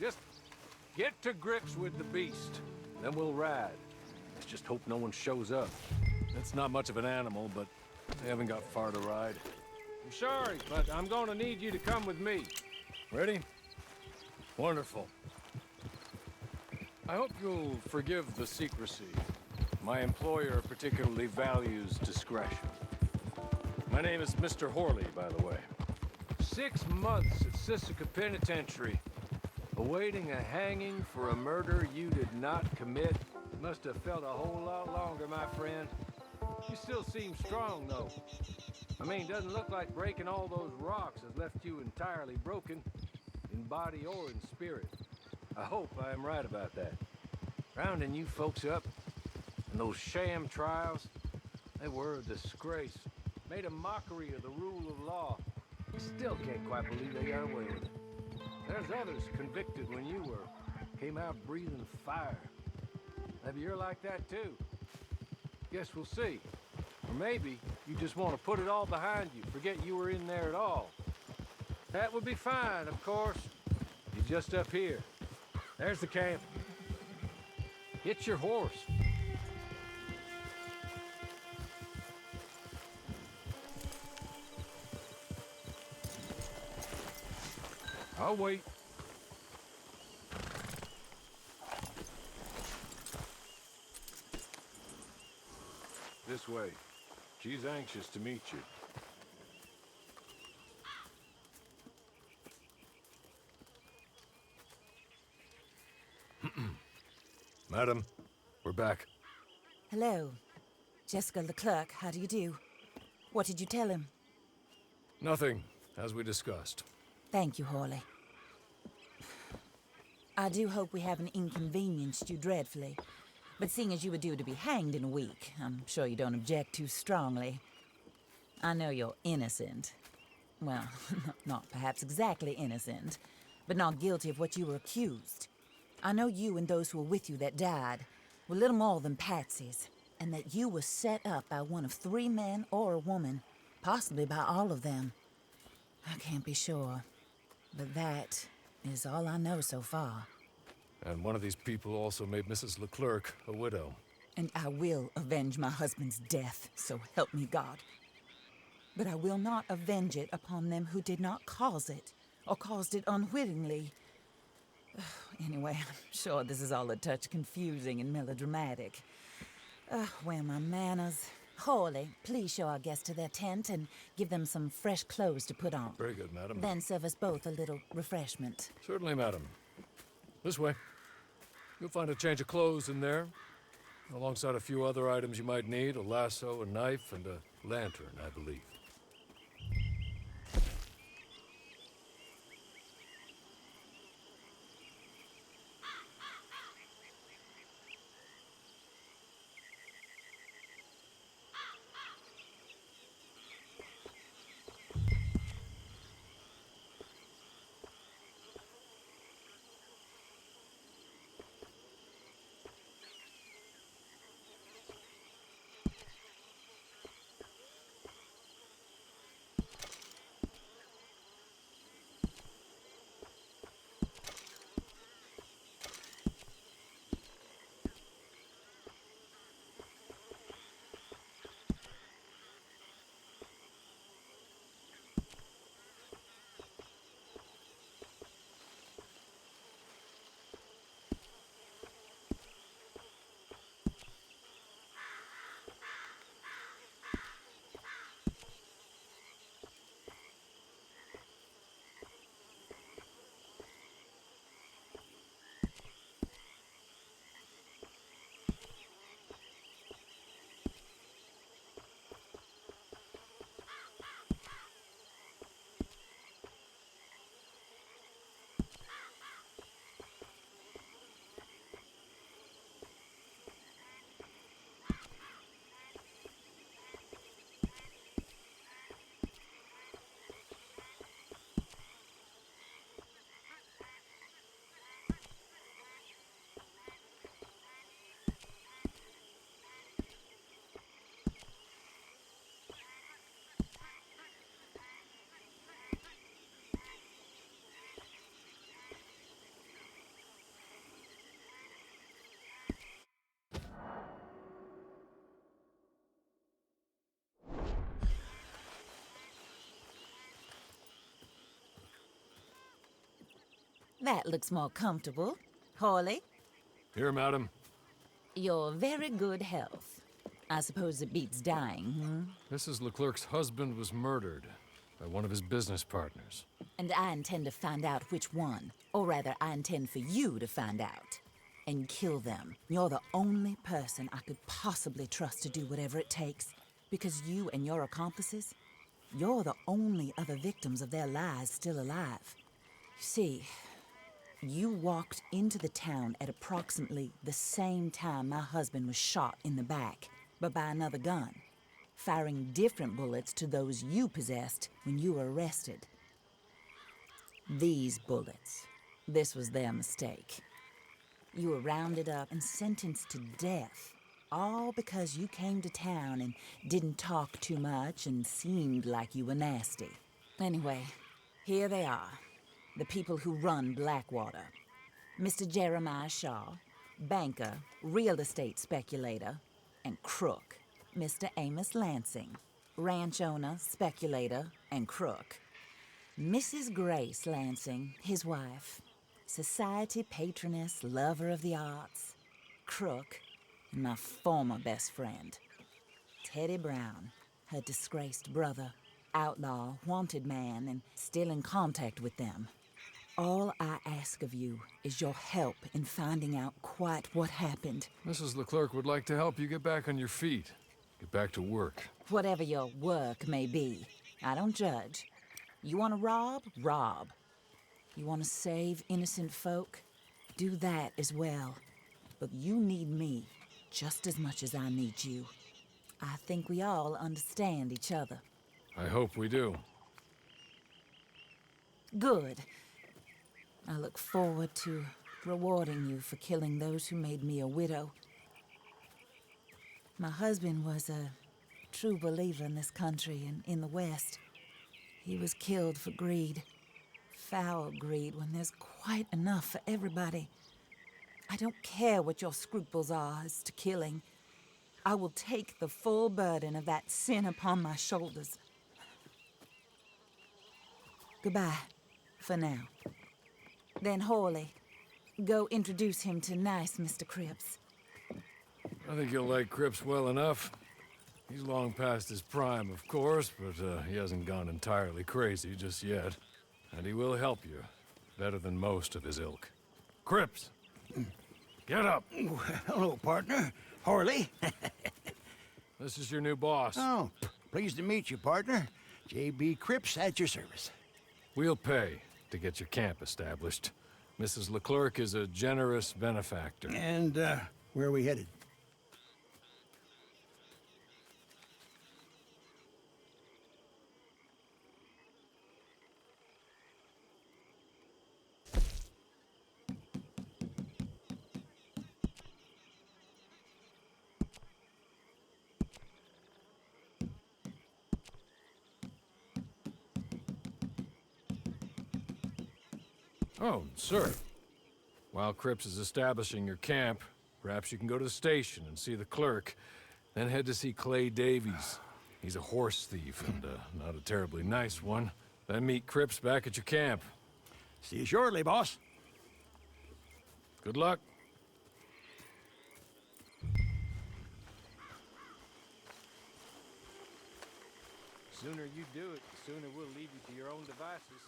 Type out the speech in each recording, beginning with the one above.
Just get to grips with the beast, then we'll ride. Let's just hope no one shows up. It's not much of an animal, but they haven't got far to ride. I'm sorry, but I'm gonna need you to come with me. Ready? Wonderful. I hope you'll forgive the secrecy. My employer particularly values discretion. My name is Mr. Horley, by the way. 6 months at Sisika Penitentiary, awaiting a hanging for a murder you did not commit. Must have felt a whole lot longer, my friend. You still seem strong, though. I mean, doesn't look like breaking all those rocks has left you entirely broken, in body or in spirit. I hope I am right about that. Rounding you folks up, and those sham trials, they were a disgrace. Made a mockery of the rule of law. Still can't quite believe they got away with it. There's others convicted when you were. Came out breathing fire. Maybe you're like that too. Guess we'll see. Or maybe you just want to put it all behind you, forget you were in there at all. That would be fine, of course. You're just up here. There's the camp. Get your horse. I'll wait. This way. She's anxious to meet you. Madam, we're back. Hello. Jessica Leclerc, how do you do? What did you tell him? Nothing, as we discussed. Thank you, Horley. I do hope we haven't inconvenienced you dreadfully. But seeing as you were due to be hanged in a week, I'm sure you don't object too strongly. I know you're innocent. Well, not perhaps exactly innocent, but not guilty of what you were accused. I know you and those who were with you that died were little more than patsies, and that you were set up by one of 3 men or a woman, possibly by all of them. I can't be sure, but that is all I know so far. And one of these people also made Mrs. Leclerc a widow. And I will avenge my husband's death, so help me God. But I will not avenge it upon them who did not cause it, or caused it unwittingly. Anyway, I'm sure this is all a touch confusing and melodramatic. Where are my manners? Horley, please show our guests to their tent and give them some fresh clothes to put on. Very good, madam. Then serve us both a little refreshment. Certainly, madam. This way. You'll find a change of clothes in there, alongside a few other items you might need, a lasso, a knife, and a lantern, I believe. That looks more comfortable. Hawley, Here, madam. your very good health. I suppose it beats dying, Mrs. Leclerc's husband was murdered by one of his business partners. And I intend to find out which one. Or rather, I intend for you to find out. And kill them. You're the only person I could possibly trust to do whatever it takes. Because you and your accomplices, you're the only other victims of their lies still alive. You see, you walked into the town at approximately the same time my husband was shot in the back, but by another gun, firing different bullets to those you possessed when you were arrested. These bullets, this was their mistake. You were rounded up and sentenced to death, all because you came to town and didn't talk too much and seemed like you were nasty. Anyway, here they are. The people who run Blackwater. Mr. Jeremiah Shaw, banker, real estate speculator, and crook. Mr. Amos Lansing, ranch owner, speculator, and crook. Mrs. Grace Lansing, his wife, society patroness, lover of the arts, crook, and my former best friend. Teddy Brown, her disgraced brother, outlaw, wanted man, and still in contact with them. All I ask of you is your help in finding out quite what happened. Mrs. Leclerc would like to help you get back on your feet. Get back to work. Whatever your work may be, I don't judge. You want to rob? Rob. You want to save innocent folk? Do that as well. But you need me just as much as I need you. I think we all understand each other. I hope we do. Good. I look forward to rewarding you for killing those who made me a widow. My husband was a true believer in this country and in the West. He was killed for greed. Foul greed when there's quite enough for everybody. I don't care what your scruples are as to killing. I will take the full burden of that sin upon my shoulders. Goodbye, for now. Then Hawley, go introduce him to nice Mr. Cripps. I think you'll like Cripps well enough. He's long past his prime, of course, but he hasn't gone entirely crazy just yet. And he will help you, better than most of his ilk. Cripps! Get up! Hello, partner. Hawley. This is your new boss. Oh, pleased to meet you, partner. J.B. Cripps at your service. We'll pay to get your camp established. Mrs. Leclerc is a generous benefactor. And, where are we headed? Oh, sir. While Cripps is establishing your camp, perhaps you can go to the station and see the clerk, then head to see Clay Davies. He's a horse thief, and not a terribly nice one. Then meet Cripps back at your camp. See you shortly, boss. Good luck. The sooner you do it, the sooner we'll leave you to your own devices.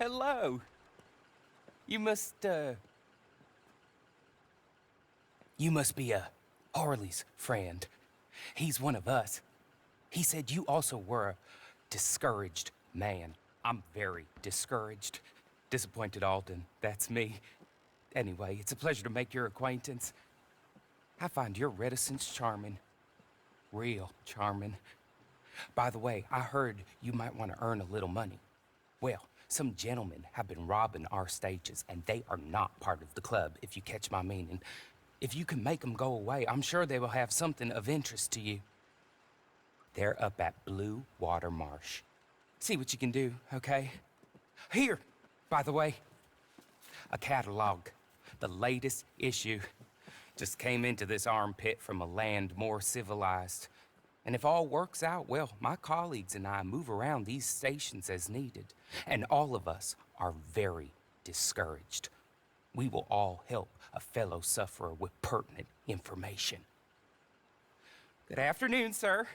Hello. You must be Harley's friend. He's one of us. He said you also were a discouraged man. I'm very discouraged. Disappointed Alden, that's me. Anyway, it's a pleasure to make your acquaintance. I find your reticence charming. Real charming. By the way, I heard you might want to earn a little money. Well, some gentlemen have been robbing our stages, and they are not part of the club, if you catch my meaning. If you can make them go away, I'm sure they will have something of interest to you. They're up at Blue Water Marsh. See what you can do, okay? Here, by the way, a catalog. The latest issue. Just came into this armpit from a land more civilized. And if all works out, well, my colleagues and I move around these stations as needed. And all of us are very discouraged. We will all help a fellow sufferer with pertinent information. Good afternoon, sir.